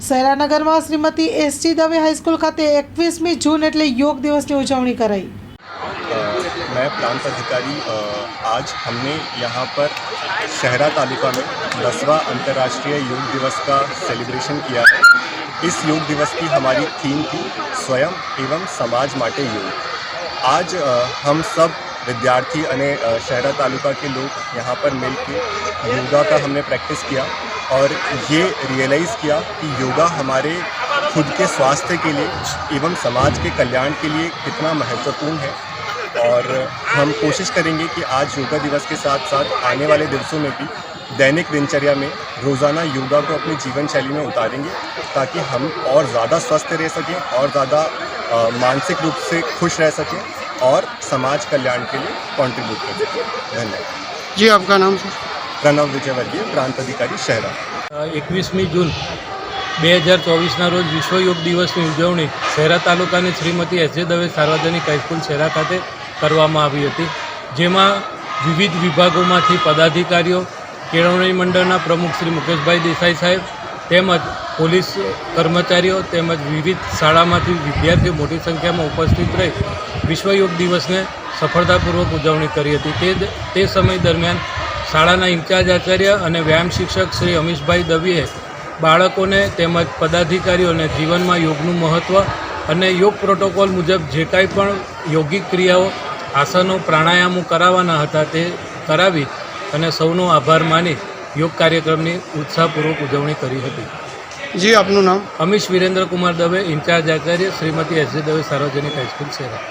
શહેરાનગરમાં Shrimati ST Dave high school ખાતે 21મી જૂન એટલે योग दिवस की उजवणी कराई। मैं प्रांत अधिकारी आज हमने यहाँ पर शहरा तालुका में 10वां अंतर्राष्ट्रीय योग दिवस का सेलिब्रेशन किया है। इस योग दिवस की हमारी थीम थी स्वयं एवं समाज माटे योग। आज हम सब विद्यार्थी अने शहरा तालुका के लोग यहाँ पर मिलकर योगा का हमने प्रैक्टिस किया और ये रियलाइज़ किया कि योगा हमारे खुद के स्वास्थ्य के लिए एवं समाज के कल्याण के लिए कितना महत्वपूर्ण है। और हम कोशिश करेंगे कि आज योगा दिवस के साथ साथ आने वाले दिवसों में भी दैनिक दिनचर्या में रोज़ाना योगा को अपनी जीवन शैली में उतारेंगे ताकि हम और ज़्यादा स्वस्थ रह सकें और ज़्यादा मानसिक रूप से खुश रह सकें और समाज कल्याण के लिए कंट्रीब्यूट कर सकें। धन्यवाद जी। आपका नाम सर? प्रणव विजयवर्गीय, प्रांत अधिकारी शहरा। 21મી જૂન 2024ના રોજ વિશ્વ યોગ દિવસની ઉજવણી શહેરા તાલુકાની શ્રીમતી એસ.જે. દવે સાર્વજનિક હાઈસ્કૂલ શહેરા ખાતે કરવામાં આવી હતી, જેમાં વિવિધ વિભાગોમાંથી પદાધિકારીઓ, કેળવણી મંડળના પ્રમુખ શ્રી મુકેશભાઈ દેસાઈ સાહેબ તેમજ પોલીસ કર્મચારીઓ તેમજ વિવિધ શાળામાંથી વિદ્યાર્થીઓ મોટી સંખ્યામાં ઉપસ્થિત રહી વિશ્વ યોગ દિવસને સફળતાપૂર્વક ઉજવણી કરી હતી। તે સમય દરમિયાન શાળાના ઇન્ચાર્જ આચાર્ય અને વ્યાયામ શિક્ષક શ્રી અમીશભાઈ દવીએ બાળકોને તેમજ પદાધિકારીઓને જીવનમાં યોગનું મહત્ત્વ અને યોગ પ્રોટોકોલ મુજબ જે કાંઈ પણ યોગિક ક્રિયાઓ, આસનો, પ્રાણાયામો કરાવવાના હતા તે કરાવી અને સૌનો આભાર માની યોગ કાર્યક્રમની ઉત્સાહપૂર્વક ઉજવણી કરી હતી। जी। आपનું નામ? અમીશ વિરેન્દ્ર કુમાર દવે, ઇન્ચાર્જ આચાર્ય, શ્રીમતી એસ.જે. દવે સાર્વજનિક હાઈસ્કૂલ શહેરા।